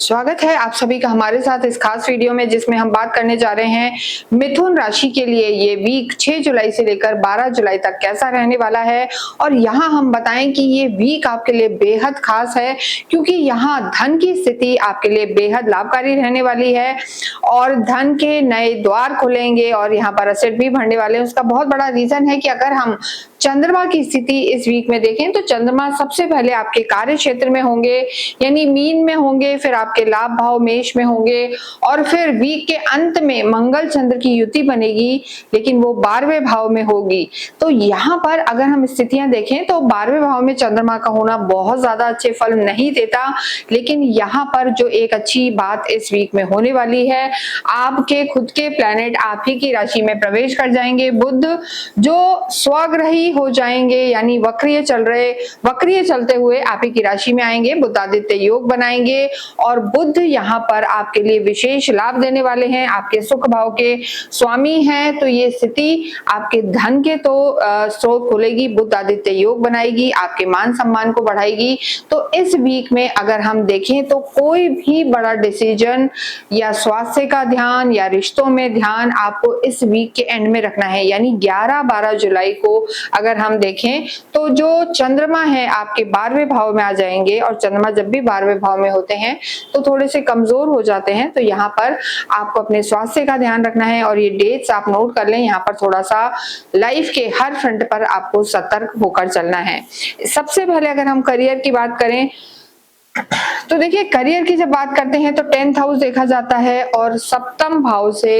स्वागत है आप सभी का हमारे साथ इस खास वीडियो में, जिसमें हम बात करने जा रहे हैं मिथुन राशि के लिए ये वीक 6 जुलाई से लेकर 12 जुलाई तक कैसा रहने वाला है। और यहाँ हम बताएं कि ये वीक आपके लिए बेहद खास है, क्योंकि यहाँ धन की स्थिति आपके लिए बेहद लाभकारी रहने वाली है और धन के नए द्वार खुलेंगे और यहाँ पर असेट भी बढ़ने वाले हैं। उसका बहुत बड़ा रीजन है कि अगर हम चंद्रमा की स्थिति इस वीक में देखें तो चंद्रमा सबसे पहले आपके कार्य क्षेत्र में होंगे, यानी मीन में होंगे, फिर आपके लाभ भाव मेष में होंगे और फिर वीक के अंत में मंगल चंद्र की युति बनेगी, लेकिन वो 12वें भाव में होगी। तो यहाँ पर अगर हम स्थितियां देखें तो 12वें भाव में चंद्रमा का होना बहुत ज्यादा अच्छे फल नहीं देता, लेकिन यहाँ पर जो एक अच्छी बात इस वीक में होने वाली है, आपके खुद के प्लैनेट आप ही की राशि में प्रवेश कर जाएंगे। बुध जो स्वग्रही हो जाएंगे, यानी वक्रीय चलते हुए आप ही की राशि में आएंगे, बुधादित्य योग बनाएंगे और बुध यहाँ पर आपके लिए विशेष लाभ देने वाले हैं। आपके सुख भाव के स्वामी हैं, तो ये स्थिति आपके धन के तो स्रोत खोलेगी, बुधादित्य योग बनाएगी, आपके मान सम्मान को बढ़ाएगी। तो इस वीक में अगर हम देखें तो कोई भी बड़ा डिसीजन या स्वास्थ्य का ध्यान या रिश्तों में ध्यान आपको इस वीक के एंड में रखना है, यानी 11-12 जुलाई को अगर हम देखें तो जो चंद्रमा है आपके 12वें भाव में आ जाएंगे और चंद्रमा जब भी 12वें भाव में होते हैं तो थोड़े से कमजोर हो जाते हैं। तो यहाँ पर आपको अपने स्वास्थ्य का ध्यान रखना है और ये डेट्स आप नोट कर लें। यहाँ पर थोड़ा सा लाइफ के हर फ्रंट पर आपको सतर्क होकर चलना है। सबसे पहले अगर हम करियर की बात करें तो देखिए, करियर की जब बात करते हैं तो 10th हाउस देखा जाता है और सप्तम भाव से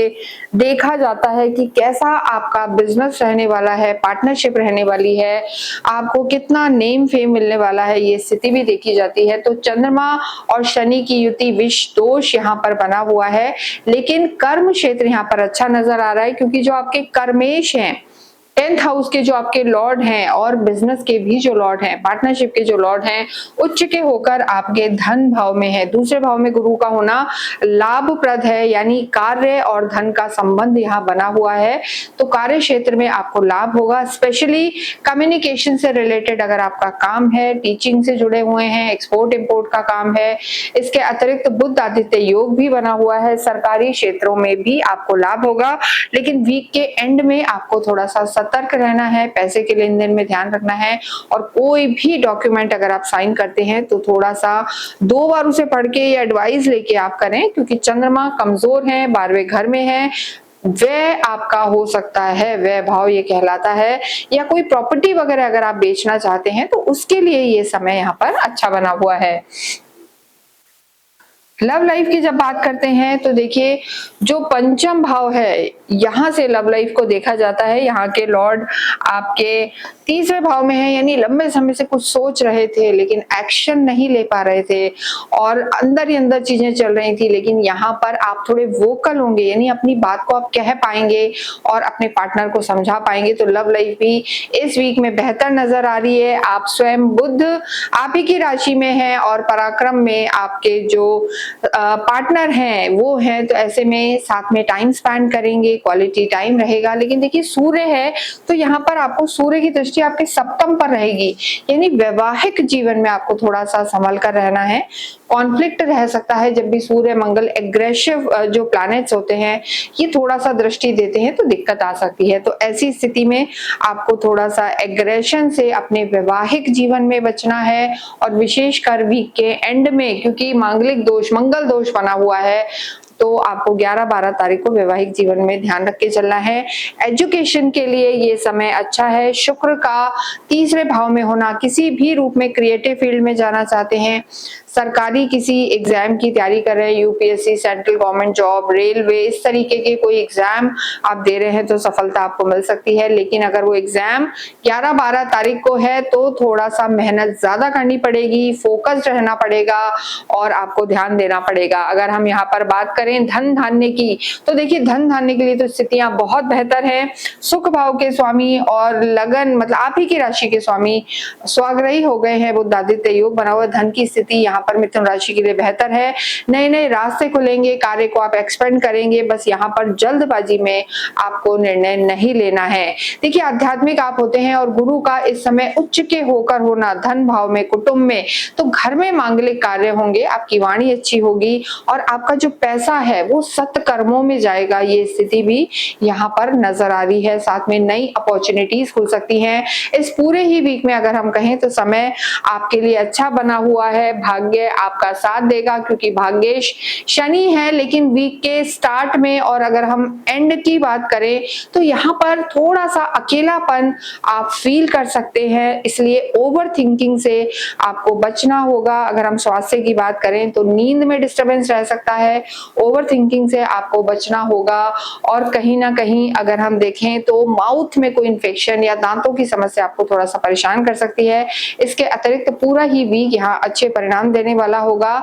देखा जाता है कि कैसा आपका बिजनेस रहने वाला है, पार्टनरशिप रहने वाली है, आपको कितना नेम फेम मिलने वाला है, ये स्थिति भी देखी जाती है। तो चंद्रमा और शनि की युति विष दोष यहाँ पर बना हुआ है, लेकिन कर्म क्षेत्र यहाँ पर अच्छा नजर आ रहा है, क्योंकि जो आपके कर्मेश हैं 10th हाउस के जो आपके लॉर्ड हैं और बिजनेस के भी जो लॉर्ड हैं, पार्टनरशिप के जो लॉर्ड हैं, उच्च के होकर आपके धन भाव में है। दूसरे भाव में गुरु का होना लाभप्रद है, यानी कार्य और धन का संबंध यहाँ बना हुआ है। तो कार्य क्षेत्र में आपको लाभ होगा, स्पेशली कम्युनिकेशन से रिलेटेड अगर आपका काम है, टीचिंग से जुड़े हुए हैं, एक्सपोर्ट इंपोर्ट का काम है। इसके अतिरिक्त बुध आदित्य योग भी बना हुआ है, सरकारी क्षेत्रों में भी आपको लाभ होगा, लेकिन वीक के एंड में आपको थोड़ा सा सतर्क रहना है, पैसे के लेन देन में ध्यान रखना है और कोई भी डॉक्यूमेंट अगर आप साइन करते हैं तो थोड़ा सा 2 बार उसे पढ़ के या एडवाइस लेके आप करें, क्योंकि चंद्रमा कमजोर है, 12वें घर में है। व्यय आपका हो सकता है, व्यय भाव ये कहलाता है, या कोई प्रॉपर्टी वगैरह अगर आप बेचना चाहते हैं तो उसके लिए ये समय यहाँ पर अच्छा बना हुआ है। लव लाइफ की जब बात करते हैं तो देखिए, जो पंचम भाव है यहाँ से लव लाइफ को देखा जाता है। यहाँ के लॉर्ड आपके तीसरे भाव में है, यानी लंबे समय से कुछ सोच रहे थे लेकिन एक्शन नहीं ले पा रहे थे और अंदर ही अंदर चीजें चल रही थी, लेकिन यहाँ पर आप थोड़े वोकल होंगे, यानी अपनी बात को आप कह पाएंगे और अपने पार्टनर को समझा पाएंगे। तो लव लाइफ भी इस वीक में बेहतर नजर आ रही है। आप स्वयं बुध आप ही की राशि में है और पराक्रम में आपके जो पार्टनर हैं वो हैं, तो ऐसे में साथ में टाइम स्पेंड करेंगे, क्वालिटी टाइम रहेगा। लेकिन देखिए, सूर्य है तो यहाँ पर आपको सूर्य की दृष्टि आपके सप्तम पर रहेगी, यानी वैवाहिक जीवन में आपको थोड़ा सा संभल कर रहना है। कॉन्फ्लिक्ट रह सकता है जब भी सूर्य मंगल एग्रेसिव जो प्लैनेट्स होते हैं ये थोड़ा सा दृष्टि देते हैं तो दिक्कत आ सकती है। तो ऐसी स्थिति में आपको थोड़ा सा एग्रेशन से अपने वैवाहिक जीवन में बचना है और विशेषकर वीक के एंड में, क्योंकि मांगलिक दोष मंगल दोष बना हुआ है, तो आपको 11-12 तारीख को वैवाहिक जीवन में ध्यान रख के चलना है। एजुकेशन के लिए ये समय अच्छा है। शुक्र का तीसरे भाव में होना, किसी भी रूप में क्रिएटिव फील्ड में जाना चाहते हैं, सरकारी किसी एग्जाम की तैयारी कर रहे हैं, UPSC, central government job, railway, इस तरीके के कोई एग्जाम आप दे रहे हैं तो सफलता आपको मिल सकती है। लेकिन अगर वो एग्जाम 11-12 तारीख को है तो थोड़ा सा मेहनत ज्यादा करनी पड़ेगी, फोकस्ड रहना पड़ेगा और आपको ध्यान देना पड़ेगा। अगर हम यहाँ पर बात करें धन धान्य की, तो देखिए धन धान्य के लिए तो स्थितियां बहुत बेहतर है। सुख भाव के स्वामी और लगन, मतलब आप ही की राशि के स्वामी स्वाग्रही हो गए हैं, बुध आदित्य योग बना हुआ, धन की स्थिति यहाँ पर मिथुन राशि के लिए बेहतर है। नए नए रास्ते खुलेंगे, कार्य को आप एक्सपेंड करेंगे, बस यहाँ पर जल्दबाजी में आपको निर्णय नहीं लेना है। देखिए आध्यात्मिक आप होते हैं और गुरु का इस समय उच्च के होकर होना धन भाव में, कुटुंब में, तो घर में मांगलिक कार्य होंगे, आपकी वाणी अच्छी होगी और आपका जो पैसा है वो सत्कर्मों में जाएगा। ये स्थिति भी यहाँ पर नजर आ रही है। साथ में नई अपॉर्चुनिटीज खुल सकती हैं। इस पूरे ही वीक में अगर हम कहें तो समय आपके लिए अच्छा बना हुआ है। भाग्य आपका साथ देगा क्योंकि भाग्येश शनि है, लेकिन वीक के स्टार्ट में और अगर हम एंड की बात करें तो यहाँ पर थोड़ा सा अकेलापन आप फील कर सकते हैं, इसलिए ओवर थिंकिंग से आपको बचना होगा। अगर हम स्वास्थ्य की बात करें तो नींद में डिस्टरबेंस रह सकता है, ओवर थिंकिंग से आपको बचना होगा। और कहीं ना कहीं अगर हम देखें तो माउथ में कोई इन्फेक्शन या दांतों की समस्या आपको थोड़ा सा परेशान कर सकती है। इसके अतिरिक्त पूरा ही वीक यहाँ अच्छे परिणाम देने वाला होगा।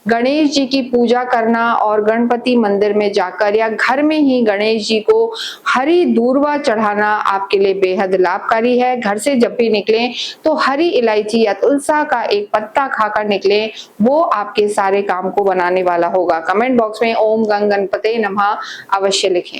गणेश जी की पूजा करना और गणपति मंदिर में जाकर या घर में ही गणेश जी को हरी दूर्वा चढ़ाना आपके लिए बेहद लाभकारी है। घर से जब भी निकलें तो हरी इलायची या तुलसा का एक पत्ता खाकर निकलें, वो आपके सारे काम को बनाने वाला होगा। कमेंट बॉक्स में ओम गंग गणपते नमः अवश्य लिखें।